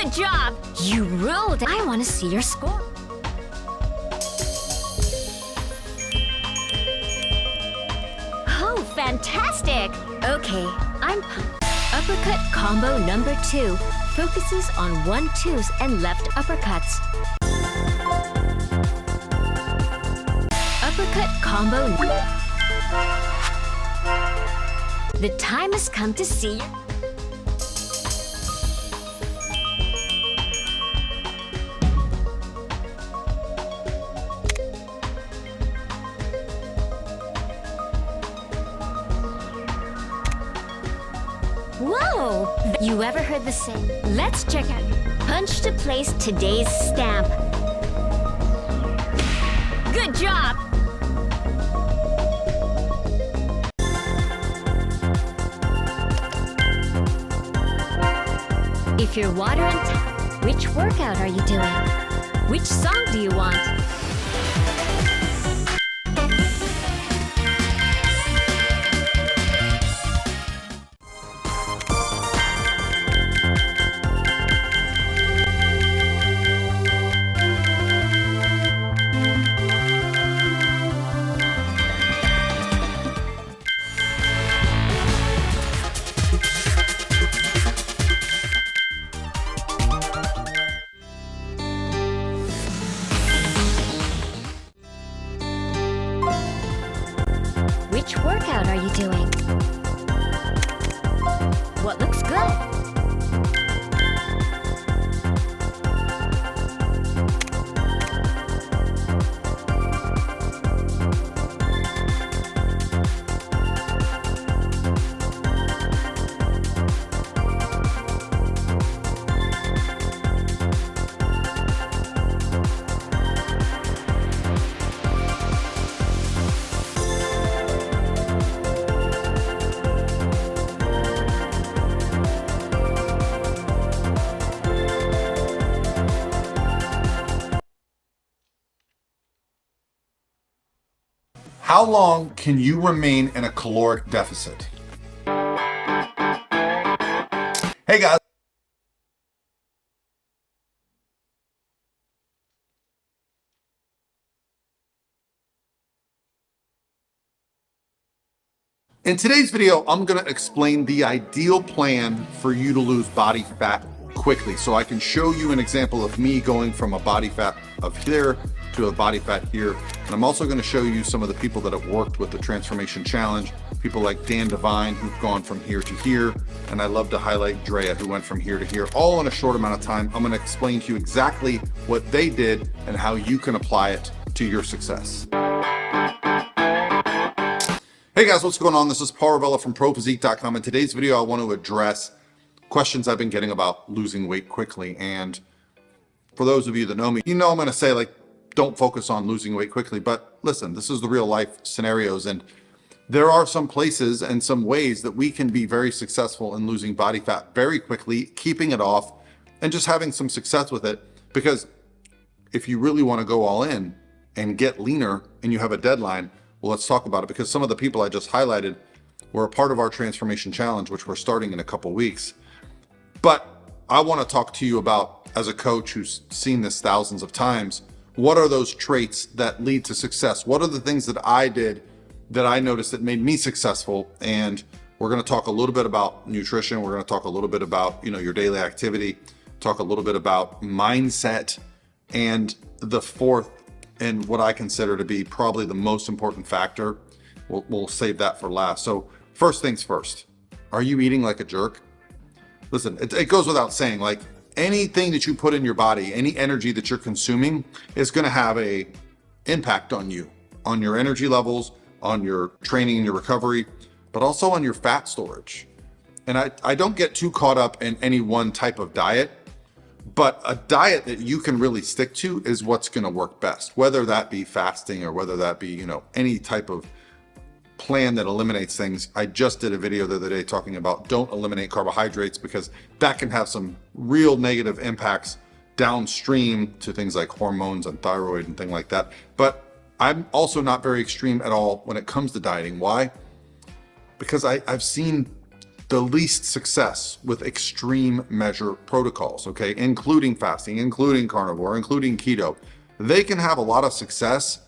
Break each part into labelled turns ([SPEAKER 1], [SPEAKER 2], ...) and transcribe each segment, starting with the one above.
[SPEAKER 1] Good job! You ruled! I want to see your score. Oh, fantastic! Okay, I'm pumped. Uppercut combo number 2 focuses on 1-2s and left uppercuts. Uppercut combo. The time has come to see you. Whoa! You ever heard the saying? Let's check out punch to place today's stamp. Good job! If you're water and which workout are you doing? Which song do you want? Which workout are you doing? What looks good?
[SPEAKER 2] How long can you remain in a caloric deficit? Hey guys. In today's video, I'm going to explain the ideal plan for you to lose body fat quickly. So I can show you an example of me going from a body fat of here to a body fat here. And I'm also going to show you some of the people that have worked with the Transformation Challenge, people like Dan Devine, who've gone from here to here. And I love to highlight Drea, who went from here to here, all in a short amount of time. I'm going to explain to you exactly what they did and how you can apply it to your success. Hey guys, what's going on? This is Paul Ravella from ProPhysique.com. In today's video, I want to address questions I've been getting about losing weight quickly. And for those of you that know me, you know I'm going to say, like, don't focus on losing weight quickly. But listen, this is the real life scenarios. And there are some places and some ways that we can be very successful in losing body fat very quickly, keeping it off, and just having some success with it. Because if you really want to go all in and get leaner and you have a deadline, well, let's talk about it, because some of the people I just highlighted were a part of our Transformation Challenge, which we're starting in a couple weeks. But I want to talk to you about, as a coach who's seen this thousands of times, what are those traits that lead to success? What are the things that I did that I noticed that made me successful? And we're going to talk a little bit about nutrition. We're going to talk a little bit about, your daily activity, talk a little bit about mindset, and the fourth, and what I consider to be probably the most important factor, we'll save that for last. So first things first, are you eating like a jerk? Listen, it goes without saying, like, anything that you put in your body, any energy that you're consuming is going to have a impact on you, on your energy levels, on your training and your recovery, but also on your fat storage. And I don't get too caught up in any one type of diet, but a diet that you can really stick to is what's going to work best, whether that be fasting or whether that be, any type of plan that eliminates things. I just did a video the other day talking about don't eliminate carbohydrates, because that can have some real negative impacts downstream to things like hormones and thyroid and things like that. But I'm also not very extreme at all when it comes to dieting. Why? Because I've seen the least success with extreme measure protocols, okay, including fasting, including carnivore, including keto. They can have a lot of success,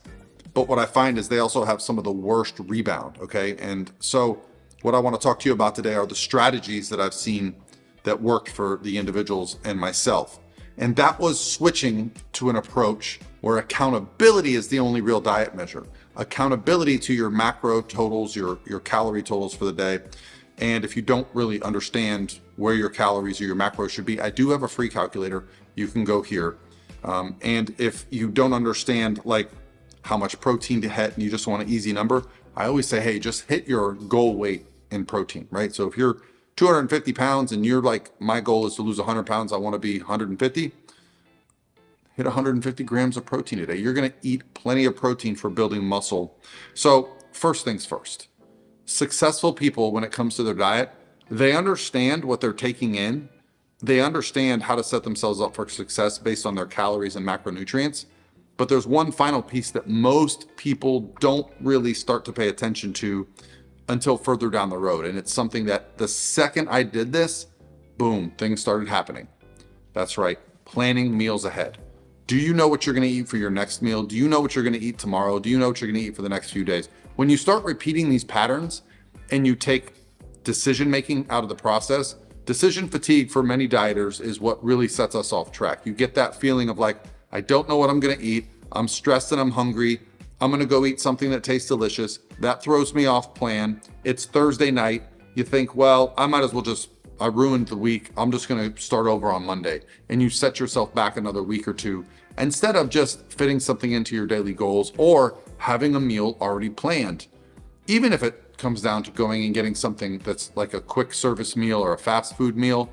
[SPEAKER 2] but what I find is they also have some of the worst rebound, okay? And so what I want to talk to you about today are the strategies that I've seen that worked for the individuals and myself. And that was switching to an approach where accountability is the only real diet measure. Accountability to your macro totals, your calorie totals for the day. And if you don't really understand where your calories or your macros should be, I do have a free calculator. You can go here. And if you don't understand like how much protein to hit and you just want an easy number, I always say, hey, just hit your goal weight in protein, right? So if you're 250 pounds and you're like, my goal is to lose 100 pounds, I want to be 150, hit 150 grams of protein a day. You're going to eat plenty of protein for building muscle. So first things first, successful people, when it comes to their diet, they understand what they're taking in. They understand how to set themselves up for success based on their calories and macronutrients. But there's one final piece that most people don't really start to pay attention to until further down the road. And it's something that the second I did this, boom, things started happening. That's right, planning meals ahead. Do you know what you're going to eat for your next meal? Do you know what you're going to eat tomorrow? Do you know what you're going to eat for the next few days? When you start repeating these patterns and you take decision making out of the process, decision fatigue for many dieters is what really sets us off track. You get that feeling of like, I don't know what I'm going to eat. I'm stressed and I'm hungry. I'm going to go eat something that tastes delicious. That throws me off plan. It's Thursday night. You think, well, I might as well I ruined the week. I'm just going to start over on Monday. And you set yourself back another week or two instead of just fitting something into your daily goals or having a meal already planned. Even if it comes down to going and getting something that's like a quick service meal or a fast food meal,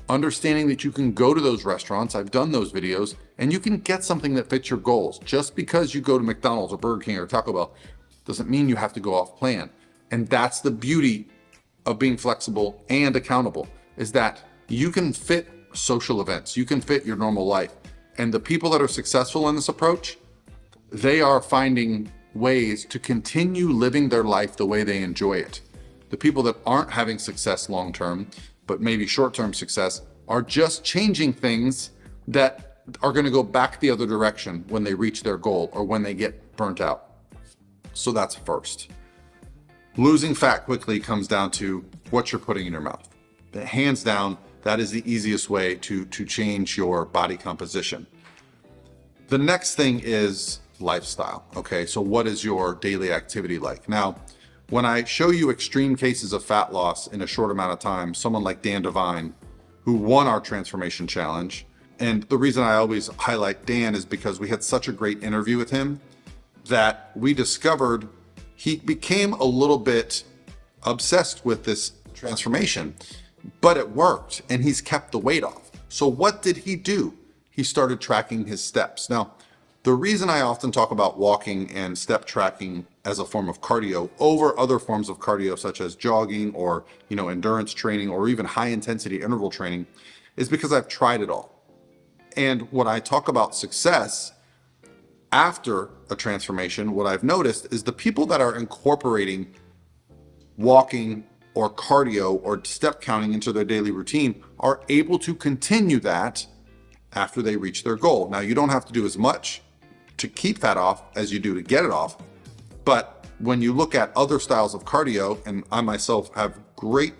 [SPEAKER 2] understanding that you can go to those restaurants, I've done those videos, and you can get something that fits your goals. Just because you go to McDonald's or Burger King or Taco Bell doesn't mean you have to go off plan. And that's the beauty of being flexible and accountable, is that you can fit social events, you can fit your normal life. And the people that are successful in this approach, they are finding ways to continue living their life the way they enjoy it. The people that aren't having success long-term, but maybe short-term success, are just changing things that are going to go back the other direction when they reach their goal or when they get burnt out. So that's first. Losing fat quickly comes down to what you're putting in your mouth. Hands down, that is the easiest way to change your body composition. The next thing is lifestyle. Okay, so what is your daily activity like? Now, when I show you extreme cases of fat loss in a short amount of time, someone like Dan Devine, who won our transformation challenge, and the reason I always highlight Dan is because we had such a great interview with him that we discovered he became a little bit obsessed with this transformation, but it worked and he's kept the weight off. So what did he do? He started tracking his steps. Now, the reason I often talk about walking and step tracking as a form of cardio over other forms of cardio, such as jogging or, endurance training or even high intensity interval training, is because I've tried it all. And when I talk about success after a transformation, what I've noticed is the people that are incorporating walking or cardio or step counting into their daily routine are able to continue that after they reach their goal. Now, you don't have to do as much to keep fat off as you do to get it off. But when you look at other styles of cardio, and I myself have great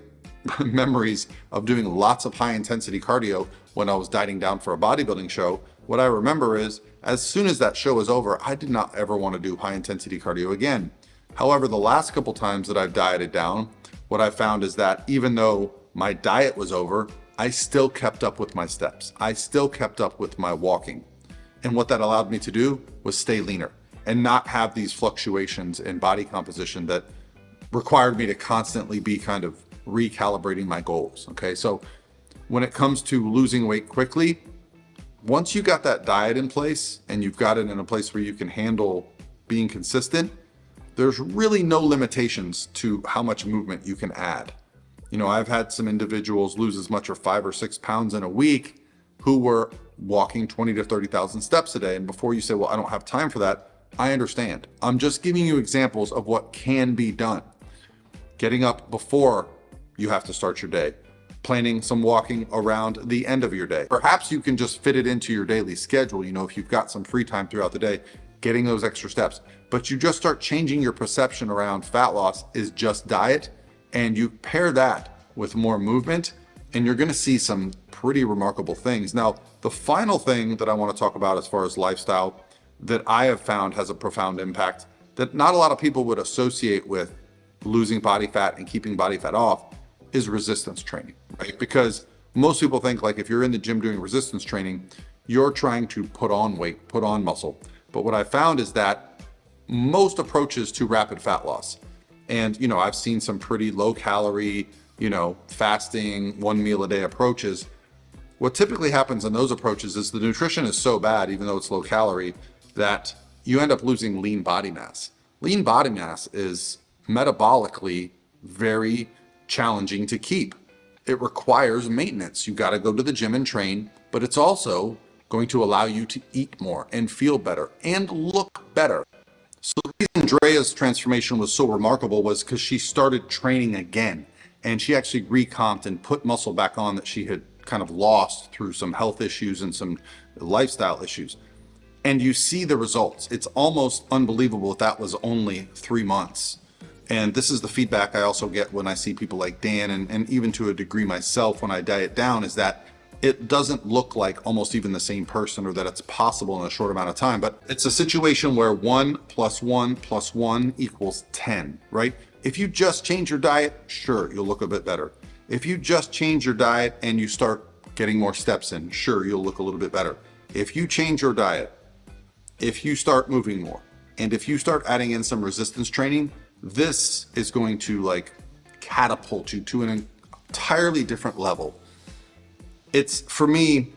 [SPEAKER 2] memories of doing lots of high intensity cardio when I was dieting down for a bodybuilding show, what I remember is as soon as that show was over, I did not ever want to do high intensity cardio again. However, the last couple times that I've dieted down, what I found is that even though my diet was over, I still kept up with my steps. I still kept up with my walking. And what that allowed me to do was stay leaner and not have these fluctuations in body composition that required me to constantly be kind of recalibrating my goals. Okay, so when it comes to losing weight quickly, once you got that diet in place and you've got it in a place where you can handle being consistent, there's really no limitations to how much movement you can add. I've had some individuals lose as much as 5 or 6 pounds in a week who were walking 20 to 30,000 steps a day. And before you say, well, I don't have time for that, I understand. I'm just giving you examples of what can be done. Getting up before you have to start your day. Planning some walking around the end of your day. Perhaps you can just fit it into your daily schedule. You know, if you've got some free time throughout the day, getting those extra steps. But you just start changing your perception around fat loss is just diet, and you pair that with more movement, and you're gonna see some pretty remarkable things. Now, the final thing that I wanna talk about as far as lifestyle that I have found has a profound impact that not a lot of people would associate with losing body fat and keeping body fat off is resistance training, right? Because most people think like if you're in the gym doing resistance training, you're trying to put on weight, put on muscle. But what I found is that most approaches to rapid fat loss, and you know, I've seen some pretty low calorie, you know, fasting, 1 meal a day approaches. What typically happens in those approaches is the nutrition is so bad, even though it's low calorie, that you end up losing lean body mass. Lean body mass is metabolically very challenging to keep. It requires maintenance. You got to go to the gym and train, but it's also going to allow you to eat more and feel better and look better. So the reason Drea's transformation was so remarkable was because she started training again, and she actually recomped and put muscle back on that she had kind of lost through some health issues and some lifestyle issues. And you see the results. It's almost unbelievable that was only 3 months. And this is the feedback I also get when I see people like Dan, and even to a degree myself when I diet down, is that it doesn't look like almost even the same person, or that it's possible in a short amount of time. But it's a situation where 1 + 1 + 1 = 10, right? If you just change your diet, sure, you'll look a bit better. If you just change your diet and you start getting more steps in, sure, you'll look a little bit better. If you change your diet, if you start moving more, and if you start adding in some resistance training, this is going to like catapult you to an entirely different level. It's, for me,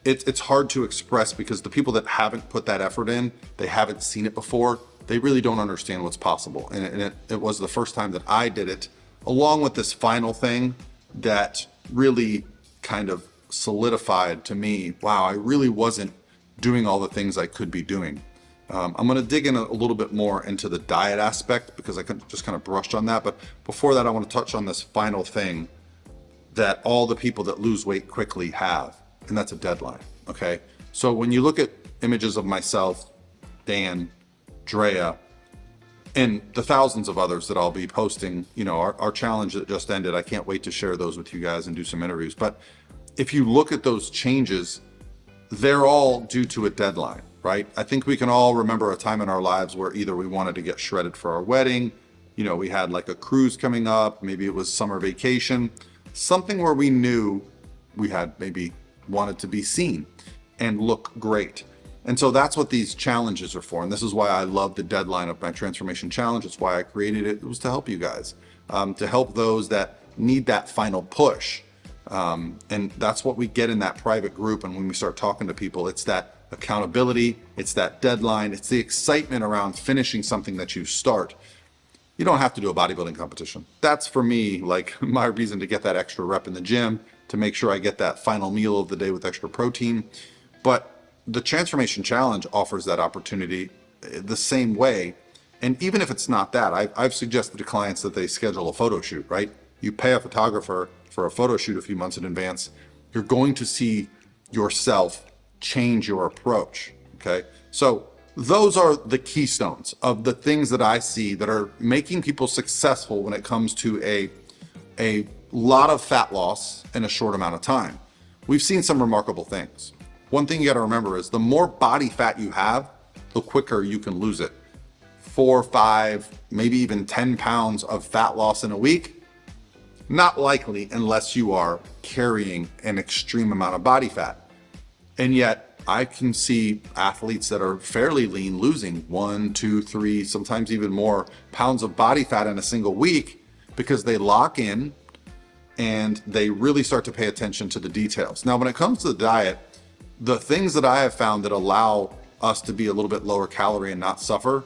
[SPEAKER 2] it's hard to express because the people that haven't put that effort in, they haven't seen it before, they really don't understand what's possible. And it was the first time that I did it, along with this final thing that really kind of solidified to me, wow, I really wasn't doing all the things I could be doing. I'm gonna dig in a little bit more into the diet aspect because I just kind of brushed on that. But before that, I wanna touch on this final thing that all the people that lose weight quickly have, and that's a deadline, okay? So when you look at images of myself, Dan, Drea, and the thousands of others that I'll be posting, you know, our challenge that just ended, I can't wait to share those with you guys and do some interviews. But if you look at those changes, they're all due to a deadline, right? I think we can all remember a time in our lives where either we wanted to get shredded for our wedding, you know, we had like a cruise coming up, maybe it was summer vacation, something where we knew we had maybe wanted to be seen and look great. And so that's what these challenges are for. And this is why I love the deadline of my transformation challenge. It's why I created it. It was to help you guys, to help those that need that final push. And that's what we get in that private group. And when we start talking to people, it's that accountability, it's that deadline, it's the excitement around finishing something that you start. You don't have to do a bodybuilding competition. That's for me, like my reason to get that extra rep in the gym, to make sure I get that final meal of the day with extra protein. But the transformation challenge offers that opportunity the same way. And even if it's not that, I've suggested to clients that they schedule a photo shoot, right? You pay a photographer for a photo shoot a few months in advance, you're going to see yourself change your approach, okay? So those are the keystones of the things that I see that are making people successful when it comes to a lot of fat loss in a short amount of time. We've seen some remarkable things. One thing you gotta remember is the more body fat you have, the quicker you can lose it. 4, 5, maybe even 10 pounds of fat loss in a week, not likely unless you are carrying an extreme amount of body fat. And yet I can see athletes that are fairly lean losing 1, 2, 3, sometimes even more pounds of body fat in a single week because they lock in and they really start to pay attention to the details. Now, when it comes to the diet, the things that I have found that allow us to be a little bit lower calorie and not suffer,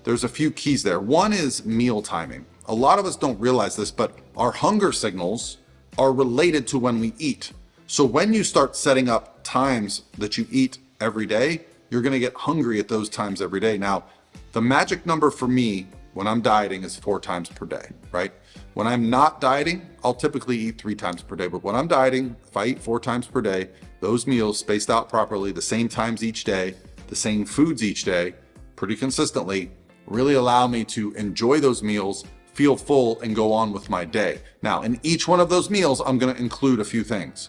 [SPEAKER 2] there's a few keys there. One is meal timing. A lot of us don't realize this, but our hunger signals are related to when we eat. So when you start setting up times that you eat every day, you're gonna get hungry at those times every day. Now, the magic number for me when I'm dieting is 4 times per day, right? When I'm not dieting, I'll typically eat 3 times per day. But when I'm dieting, if I eat 4 times per day, those meals spaced out properly, the same times each day, the same foods each day, pretty consistently, really allow me to enjoy those meals, feel full, and go on with my day. Now, in each one of those meals, I'm going to include a few things.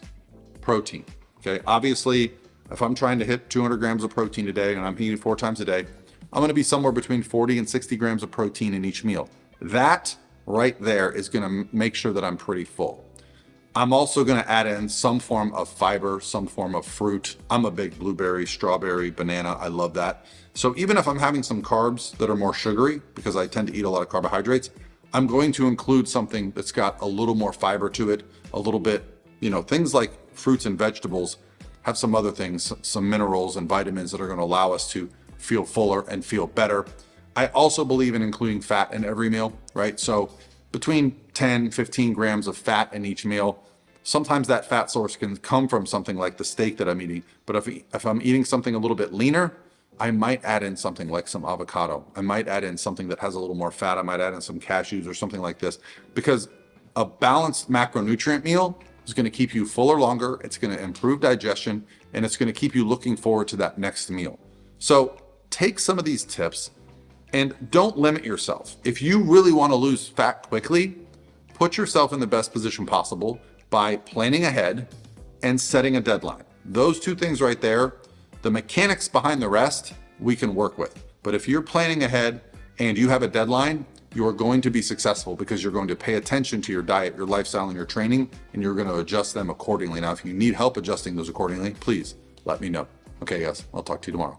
[SPEAKER 2] Protein. Okay. Obviously, if I'm trying to hit 200 grams of protein a day and I'm eating 4 times a day, I'm going to be somewhere between 40 and 60 grams of protein in each meal. That right there is going to make sure that I'm pretty full. I'm also going to add in some form of fiber, some form of fruit. I'm a big blueberry, strawberry, banana. I love that. So even if I'm having some carbs that are more sugary, because I tend to eat a lot of carbohydrates, I'm going to include something that's got a little more fiber to it, a little bit, things like fruits and vegetables have some other things, some minerals and vitamins that are going to allow us to feel fuller and feel better. I also believe in including fat in every meal, right? So between 10, 15 grams of fat in each meal. Sometimes that fat source can come from something like the steak that I'm eating. But if I'm eating something a little bit leaner, I might add in something like some avocado. I might add in something that has a little more fat. I might add in some cashews or something like this, because a balanced macronutrient meal is going to keep you fuller longer. It's going to improve digestion, and it's going to keep you looking forward to that next meal. So take some of these tips and don't limit yourself. If you really want to lose fat quickly, put yourself in the best position possible by planning ahead and setting a deadline. Those 2 things right there, the mechanics behind the rest, we can work with. But if you're planning ahead and you have a deadline, you are going to be successful because you're going to pay attention to your diet, your lifestyle, and your training, and you're going to adjust them accordingly. Now, if you need help adjusting those accordingly, please let me know. Okay, guys, I'll talk to you tomorrow.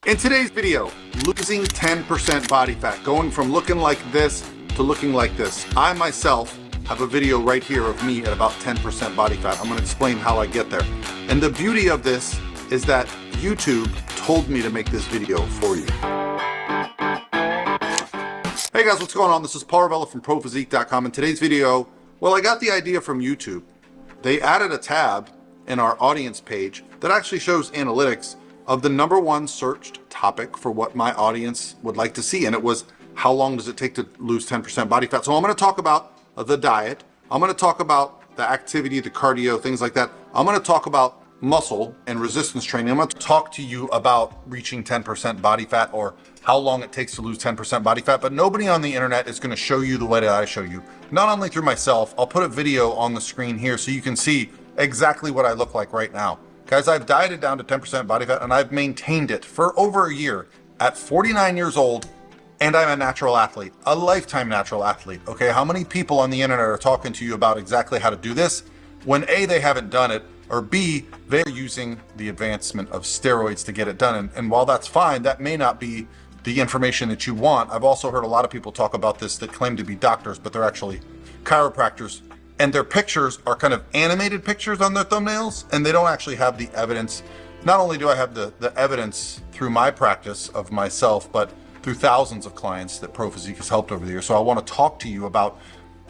[SPEAKER 2] In today's video, losing 10% body fat, going from looking like this to looking like this. I myself have a video right here of me at about 10% body fat. I'm going to explain how I get there. And the beauty of this is that YouTube told me to make this video for you. Hey guys, what's going on? This is Paul Ravella from ProPhysique.com. In today's video, well, I got the idea from YouTube. They added a tab in our audience page that actually shows analytics of the #1 searched topic for what my audience would like to see. And it was, how long does it take to lose 10% body fat? So I'm going to talk about the diet. I'm going to talk about the activity, the cardio, things like that. I'm going to talk about muscle and resistance training. I'm going to talk to you about reaching 10% body fat, or how long it takes to lose 10% body fat. But nobody on the internet is going to show you the way that I show you. Not only through myself, I'll put a video on the screen here so you can see exactly what I look like right now. Guys, I've dieted down to 10% body fat, and I've maintained it for over a year at 49 years old, and I'm a natural athlete, a lifetime natural athlete. Okay, how many people on the internet are talking to you about exactly how to do this when A, they haven't done it, or B, they're using the advancement of steroids to get it done? And while that's fine, that may not be the information that you want. I've also heard a lot of people talk about this that claim to be doctors, but they're actually chiropractors. And their pictures are kind of animated pictures on their thumbnails, and they don't actually have the evidence. Not only do I have the evidence through my practice of myself, but through thousands of clients that ProPhysique has helped over the years. So I want to talk to you about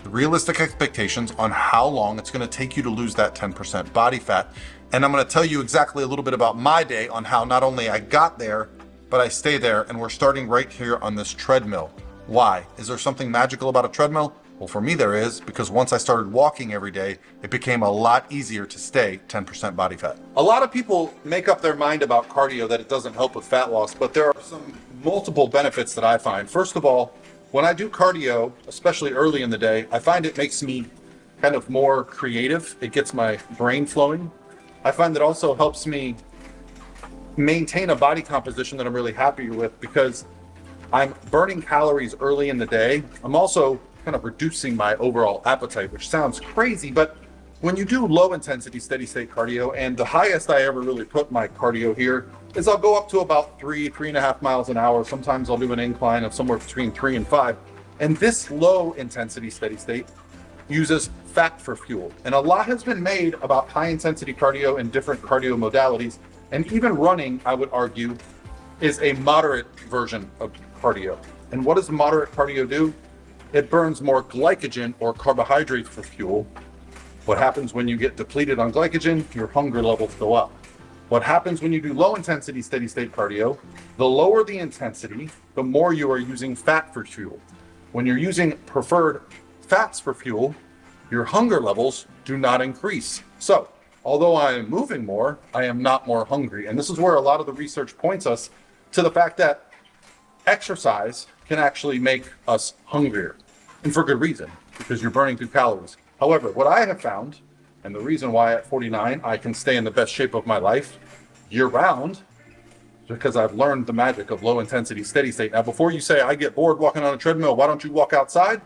[SPEAKER 2] the realistic expectations on how long it's going to take you to lose that 10% body fat. And I'm going to tell you exactly a little bit about my day on how not only I got there, but I stay there. And we're starting right here on this treadmill. Why? Is there something magical about a treadmill? Well, for me there is, because once I started walking every day, it became a lot easier to stay 10% body fat. A lot of people make up their mind about cardio that it doesn't help with fat loss, but there are some multiple benefits that I find. First of all, when I do cardio, especially early in the day, I find it makes me kind of more creative. It gets my brain flowing. I find that also helps me maintain a body composition that I'm really happy with, because I'm burning calories early in the day. I'm also kind of reducing my overall appetite, which sounds crazy, but when you do low intensity steady state cardio, and the highest I ever really put my cardio here is I'll go up to about 3.5 miles an hour. Sometimes I'll do an incline of somewhere between 3 and 5. And this low intensity steady state uses fat for fuel. And a lot has been made about high intensity cardio and different cardio modalities. And even running, I would argue, is a moderate version of cardio. And what does moderate cardio do? it burns more glycogen or carbohydrates for fuel. What happens when you get depleted on glycogen? Your hunger levels go up. What happens when you do low intensity steady state cardio? The lower the intensity, the more you are using fat for fuel. When you're using preferred fats for fuel, your hunger levels do not increase. So, although I am moving more, I am not more hungry. And this is where a lot of the research points us to the fact that exercise can actually make us hungrier, and for good reason, because you're burning through calories. However, what I have found, and the reason why at 49 I can stay in the best shape of my life year round, is because I've learned the magic of low intensity steady state. Now, before you say I get bored walking on a treadmill, why don't you walk outside?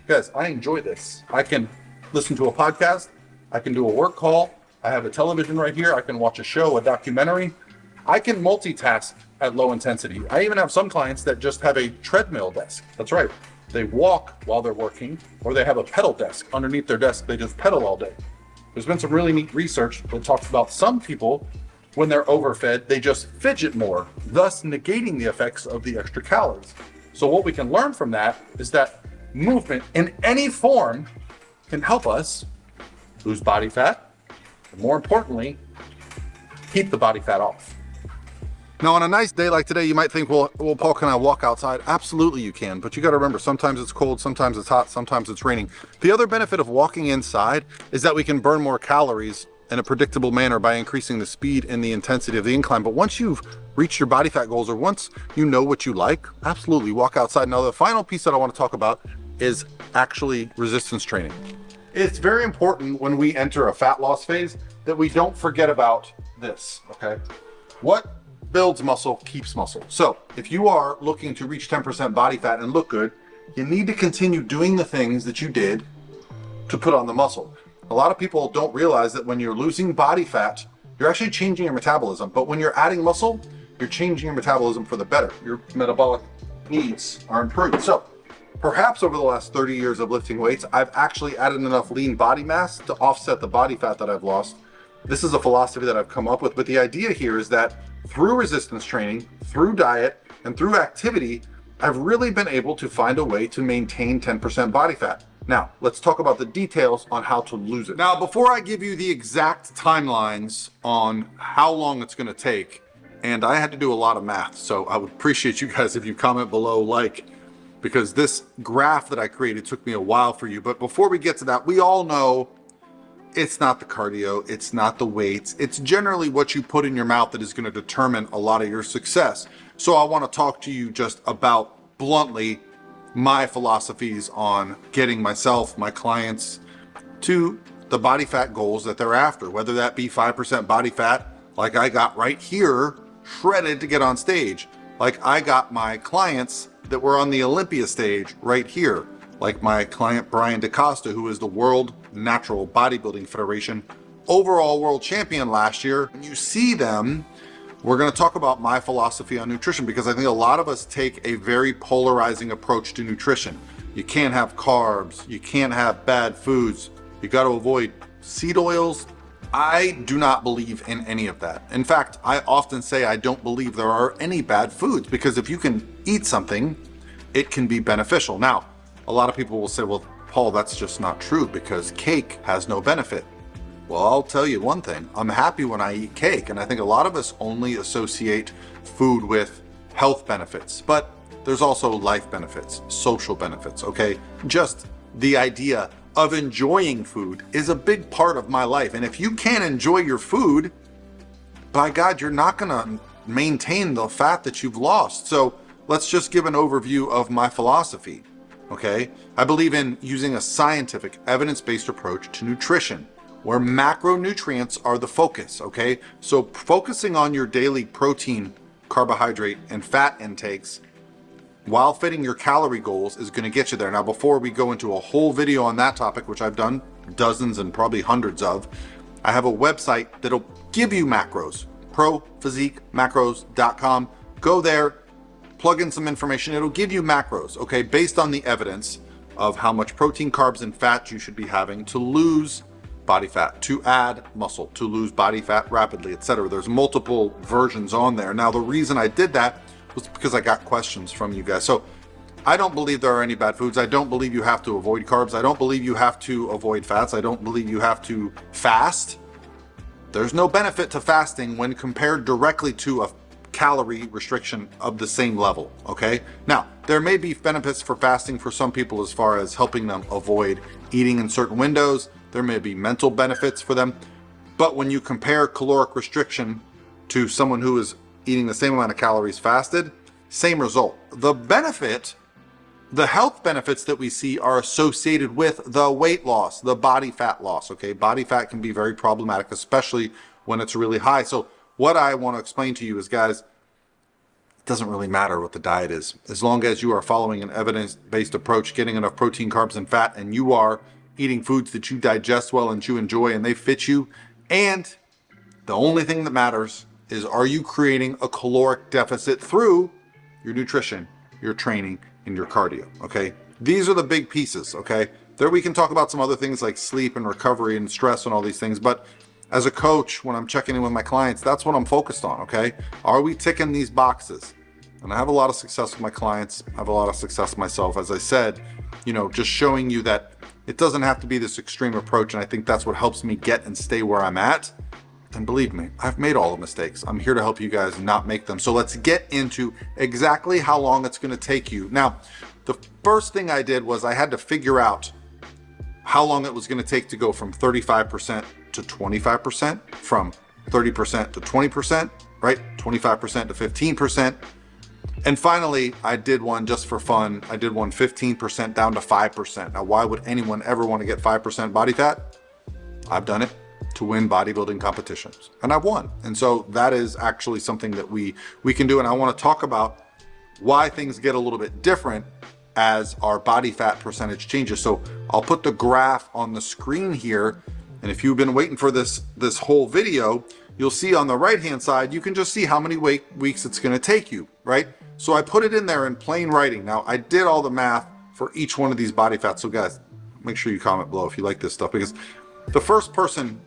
[SPEAKER 2] Guys, I enjoy this. I can listen to a podcast, I can do a work call, I have a television right here, I can watch a show, a documentary. I can multitask at low intensity. I even have some clients that just have a treadmill desk. That's right. They walk while they're working, or they have a pedal desk. Underneath their desk, they just pedal all day. There's been some really neat research that talks about some people, when they're overfed, they just fidget more, thus negating the effects of the extra calories. So what we can learn from that is that movement in any form can help us lose body fat, and more importantly, keep the body fat off. Now, on a nice day like today, you might think, well, Paul, can I walk outside? Absolutely you can, but you got to remember, sometimes it's cold, sometimes it's hot, sometimes it's raining. The other benefit of walking inside is that we can burn more calories in a predictable manner by increasing the speed and the intensity of the incline. But once you've reached your body fat goals, or once you know what you like, absolutely walk outside. Now, the final piece that I want to talk about is actually resistance training. It's very important when we enter a fat loss phase that we don't forget about this, okay? What builds muscle keeps muscle. So if you are looking to reach 10% body fat and look good, you need to continue doing the things that you did to put on the muscle. A lot of people don't realize that when you're losing body fat, you're actually changing your metabolism. But when you're adding muscle, you're changing your metabolism for the better. Your metabolic needs are improved. So perhaps over the last 30 years of lifting weights, I've actually added enough lean body mass to offset the body fat that I've lost. This is a philosophy that I've come up with, but the idea here is that through resistance training, through diet, and through activity, I've really been able to find a way to maintain 10% body fat. Now, let's talk about the details on how to lose it. Now, before I give you the exact timelines on how long it's gonna take, and I had to do a lot of math, so I would appreciate you guys if you comment below, because this graph that I created took me a while for you. But before we get to that, we all know it's not the cardio, it's not the weights, it's generally what you put in your mouth that is going to determine a lot of your success. So I want to talk to you just about, bluntly, my philosophies on getting myself, my clients, to the body fat goals that they're after, whether that be 5% body fat, like I got right here, shredded to get on stage, like I got my clients that were on the Olympia stage right here, like my client Brian DaCosta, who is the World Natural Bodybuilding Federation overall world champion last year. When you see them, we're going to talk about my philosophy on nutrition, because I think a lot of us take a very polarizing approach to nutrition. You can't have carbs, you can't have bad foods, you got to avoid seed oils. I do not believe in any of that. In fact, I often say I don't believe there are any bad foods, because if you can eat something, it can be beneficial. Now, a lot of people will say, well, Paul, that's just not true because cake has no benefit. Well, I'll tell you one thing. I'm happy when I eat cake, and I think a lot of us only associate food with health benefits, but there's also life benefits, social benefits, okay? Just the idea of enjoying food is a big part of my life. And if you can't enjoy your food, by God, you're not gonna maintain the fat that you've lost. So let's just give an overview of my philosophy. Okay, I believe in using a scientific, evidence-based approach to nutrition, where macronutrients are the focus, okay? So focusing on your daily protein, carbohydrate, and fat intakes while fitting your calorie goals is gonna get you there. Now, before we go into a whole video on that topic, which I've done dozens and probably hundreds of, I have a website that'll give you macros, prophysiquemacros.com. Go there, plug in some information, it'll give you macros, okay, based on the evidence of how much protein, carbs, and fat you should be having to lose body fat, to add muscle, to lose body fat rapidly, etc. There's multiple versions on there. Now, the reason I did that was because I got questions from you guys. So I don't believe there are any bad foods. I don't believe you have to avoid carbs. I don't believe you have to avoid fats. I don't believe you have to fast. There's no benefit to fasting when compared directly to a calorie restriction of the same level, okay? Now, there may be benefits for fasting for some people as far as helping them avoid eating in certain windows. There may be mental benefits for them. But when you compare caloric restriction to someone who is eating the same amount of calories fasted, same result. The health benefits that we see are associated with the weight loss, the body fat loss, okay? Body fat can be very problematic, especially when it's really high. So what I want to explain to you is, guys, it doesn't really matter what the diet is. As long as you are following an evidence-based approach, getting enough protein, carbs, and fat, and you are eating foods that you digest well and you enjoy and they fit you, and the only thing that matters is, are you creating a caloric deficit through your nutrition, your training, and your cardio, okay? These are the big pieces, okay? There we can talk about some other things like sleep and recovery and stress and all these things, but as a coach, when I'm checking in with my clients, that's what I'm focused on, okay? Are we ticking these boxes? And I have a lot of success with my clients. I have a lot of success myself. As I said, just showing you that it doesn't have to be this extreme approach, and I think that's what helps me get and stay where I'm at. And believe me, I've made all the mistakes. I'm here to help you guys not make them. So let's get into exactly how long it's gonna take you. Now, the first thing I did was I had to figure out how long it was gonna take to go from 35% to 25%, from 30% to 20%, right? 25% to 15%. And finally, I did one just for fun. I did one 15% down to 5%. Now, why would anyone ever wanna get 5% body fat? I've done it to win bodybuilding competitions, and I've won. And so that is actually something that we can do. And I want to talk about why things get a little bit different as our body fat percentage changes. So I'll put the graph on the screen here. And if you've been waiting for this whole video, you'll see on the right-hand side, you can just see how many weeks it's going to take you, right? So I put it in there in plain writing. Now, I did all the math for each one of these body fats. So guys, make sure you comment below if you like this stuff, because the first person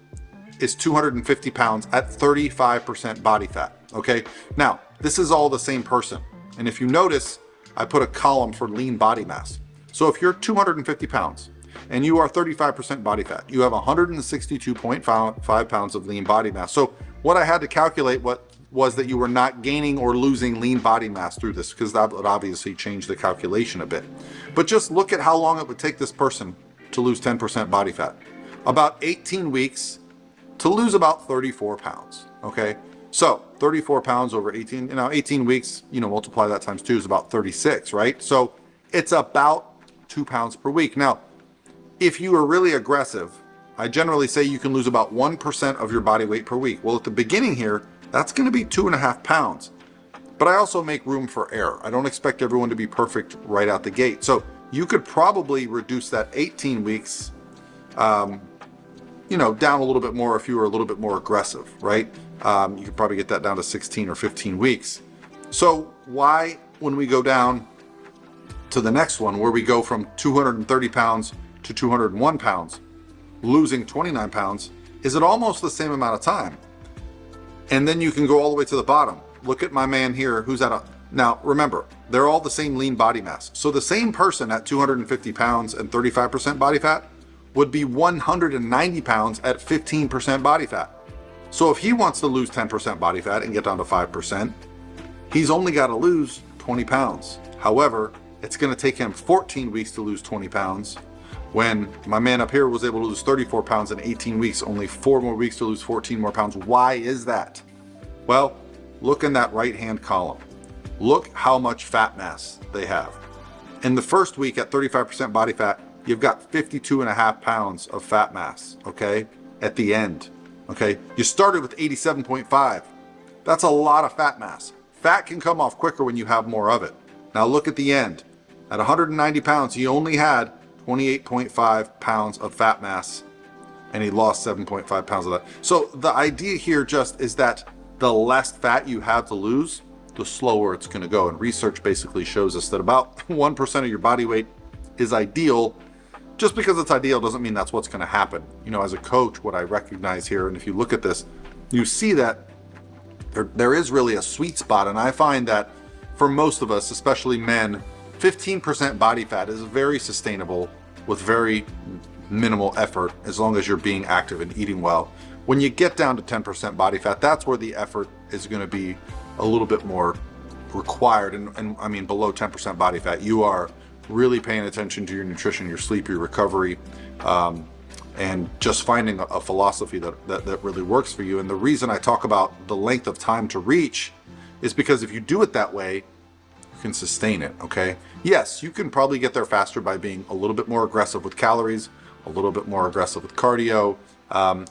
[SPEAKER 2] is 250 pounds at 35% body fat, okay? Now, this is all the same person. And if you notice, I put a column for lean body mass. So if you're 250 pounds and you are 35% body fat, you have 162.5 pounds of lean body mass. So what I had to calculate was that you were not gaining or losing lean body mass through this, because that would obviously change the calculation a bit. But just look at how long it would take this person to lose 10% body fat. About 18 weeks to lose about 34 pounds, okay? So 34 pounds over 18 weeks, multiply that times 2 is about 36, right? So it's about 2 pounds per week. Now, if you are really aggressive, I generally say you can lose about 1% of your body weight per week. Well, at the beginning here, that's gonna be 2.5 pounds. But I also make room for error. I don't expect everyone to be perfect right out the gate. So you could probably reduce that 18 weeks down a little bit more if you were a little bit more aggressive, right? You could probably get that down to 16 or 15 weeks. So why, when we go down to the next one, where we go from 230 pounds to 201 pounds, losing 29 pounds, is it almost the same amount of time? And then you can go all the way to the bottom. Look at my man here who's now remember, they're all the same lean body mass. So the same person at 250 pounds and 35% body fat would be 190 pounds at 15% body fat. So if he wants to lose 10% body fat and get down to 5%, he's only got to lose 20 pounds. However, it's going to take him 14 weeks to lose 20 pounds, when my man up here was able to lose 34 pounds in 18 weeks, only 4 more weeks to lose 14 more pounds. Why is that? Well, look in that right-hand column. Look how much fat mass they have. In the first week at 35% body fat, you've got 52.5 pounds of fat mass, okay, at the end, okay? You started with 87.5. That's a lot of fat mass. Fat can come off quicker when you have more of it. Now look at the end. At 190 pounds, he only had 28.5 pounds of fat mass, and he lost 7.5 pounds of that. So the idea here just is that the less fat you have to lose, the slower it's gonna go. And research basically shows us that about 1% of your body weight is ideal. Just because it's ideal doesn't mean that's what's gonna happen. As a coach, what I recognize here, and if you look at this, you see that there is really a sweet spot. And I find that for most of us, especially men, 15% body fat is very sustainable with very minimal effort as long as you're being active and eating well. When you get down to 10% body fat, that's where the effort is going to be a little bit more required. And I mean, below 10% body fat, you are really paying attention to your nutrition, your sleep, your recovery, and just finding a philosophy that really works for you. And the reason I talk about the length of time to reach is because if you do it that way, you can sustain it, okay? Yes, you can probably get there faster by being a little bit more aggressive with calories, a little bit more aggressive with cardio,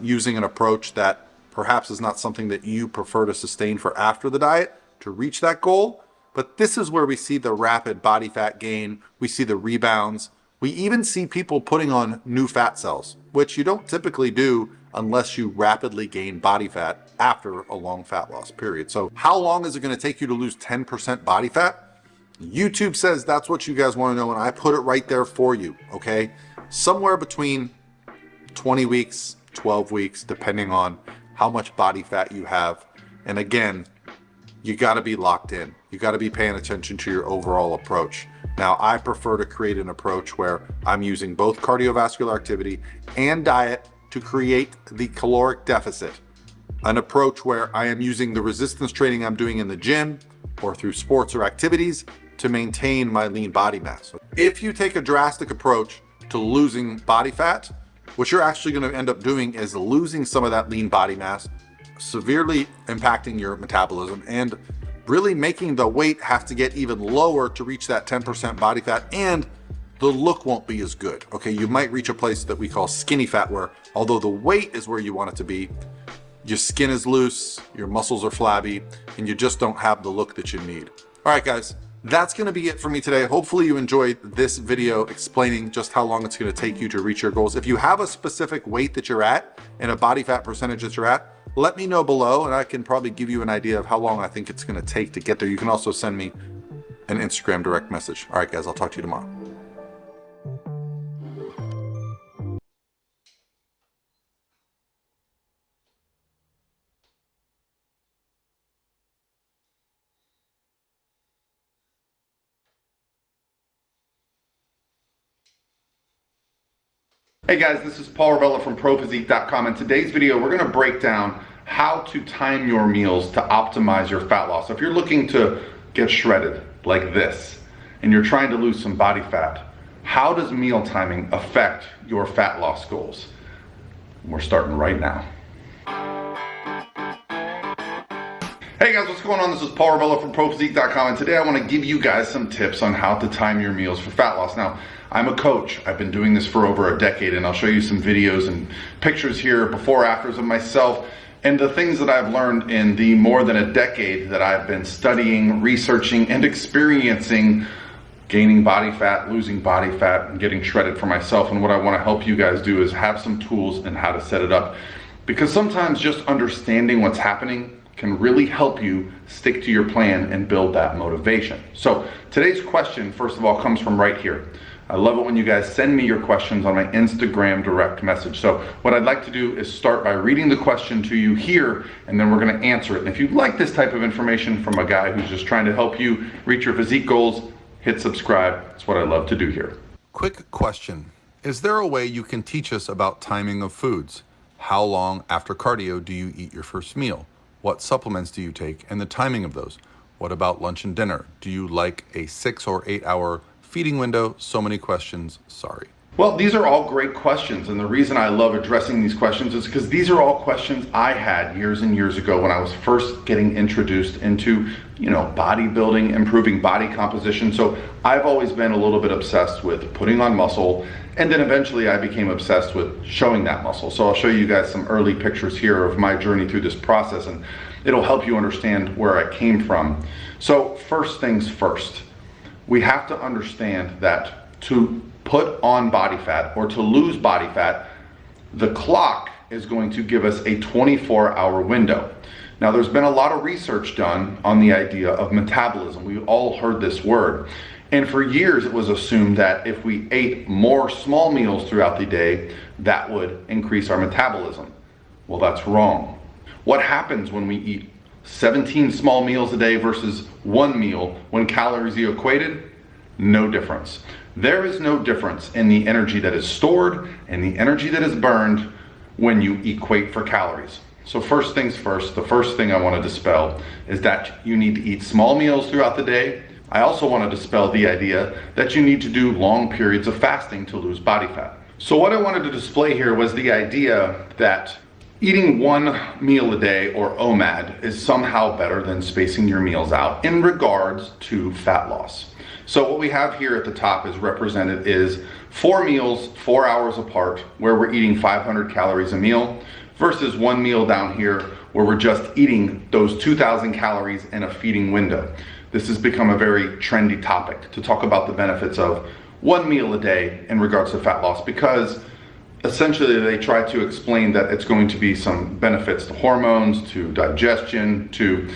[SPEAKER 2] using an approach that perhaps is not something that you prefer to sustain for after the diet to reach that goal. But this is where we see the rapid body fat gain. We see the rebounds. We even see people putting on new fat cells, which you don't typically do unless you rapidly gain body fat after a long fat loss period. So how long is it going to take you to lose 10% body fat? YouTube says that's what you guys want to know, and I put it right there for you, okay? Somewhere between 20 weeks, 12 weeks, depending on how much body fat you have. And again, you got to be locked in. You got to be paying attention to your overall approach. Now, I prefer to create an approach where I'm using both cardiovascular activity and diet to create the caloric deficit. An approach where I am using the resistance training I'm doing in the gym or through sports or activities to maintain my lean body mass. If you take a drastic approach to losing body fat, what you're actually going to end up doing is losing some of that lean body mass, severely impacting your metabolism and really making the weight have to get even lower to reach that 10% body fat, and the look won't be as good. Okay, you might reach a place that we call skinny fat where although the weight is where you want it to be, your skin is loose, your muscles are flabby, and you just don't have the look that you need. All right, guys, that's going to be it for me today. Hopefully you enjoyed this video explaining just how long it's going to take you to reach your goals. If you have a specific weight that you're at and a body fat percentage that you're at, let me know below and I can probably give you an idea of how long I think it's going to take to get there. You can also send me an Instagram direct message. All right, guys, I'll talk to you tomorrow. Hey guys, this is Paul Ravella from ProPhysique.com. In today's video, we're going to break down how to time your meals to optimize your fat loss. So if you're looking to get shredded like this and you're trying to lose some body fat, how does meal timing affect your fat loss goals? We're starting right now. Hey guys, what's going on? This is Paul Ravella from ProPhysique.com, and today I want to give you guys some tips on how to time your meals for fat loss. Now, I'm a coach. I've been doing this for over a decade, and I'll show you some videos and pictures here, before, afters of myself, and the things that I've learned in the more than a decade that I've been studying, researching, and experiencing gaining body fat, losing body fat, and getting shredded for myself. And what I want to help you guys do is have some tools and how to set it up. Because sometimes just understanding what's happening can really help you stick to your plan and build that motivation. So today's question, first of all, comes from right here. I love it when you guys send me your questions on my Instagram direct message. So what I'd like to do is start by reading the question to you here, and then we're gonna answer it. And if you like this type of information from a guy who's just trying to help you reach your physique goals, hit subscribe. That's what I love to do here. Quick question. Is there a way you can teach us about timing of foods? How long after cardio do you eat your first meal? What supplements do you take and the timing of those? What about lunch and dinner? Do you like a 6 or 8 hour feeding window? So many questions, sorry. Well, these are all great questions, and the reason I love addressing these questions is because these are all questions I had years and years ago when I was first getting introduced into, bodybuilding, improving body composition. So I've always been a little bit obsessed with putting on muscle, and then eventually I became obsessed with showing that muscle. So I'll show you guys some early pictures here of my journey through this process, and it'll help you understand where I came from. So first things first, we have to understand that to put on body fat or to lose body fat, the clock is going to give us a 24-hour window. Now, there's been a lot of research done on the idea of metabolism. We've all heard this word. And for years, it was assumed that if we ate more small meals throughout the day, that would increase our metabolism. Well, that's wrong. What happens when we eat 17 small meals a day versus one meal when calories are equated? No difference. There is no difference in the energy that is stored and the energy that is burned when you equate for calories. So first things first, the first thing I want to dispel is that you need to eat small meals throughout the day. I also want to dispel the idea that you need to do long periods of fasting to lose body fat. So what I wanted to display here was the idea that eating one meal a day, or OMAD, is somehow better than spacing your meals out in regards to fat loss. So what we have here at the top is represented is 4 meals, 4 hours apart, where we're eating 500 calories a meal, versus 1 meal down here where we're just eating those 2,000 calories in a feeding window. This has become a very trendy topic to talk about the benefits of 1 meal a day in regards to fat loss, because essentially they try to explain that it's going to be some benefits to hormones, to digestion, to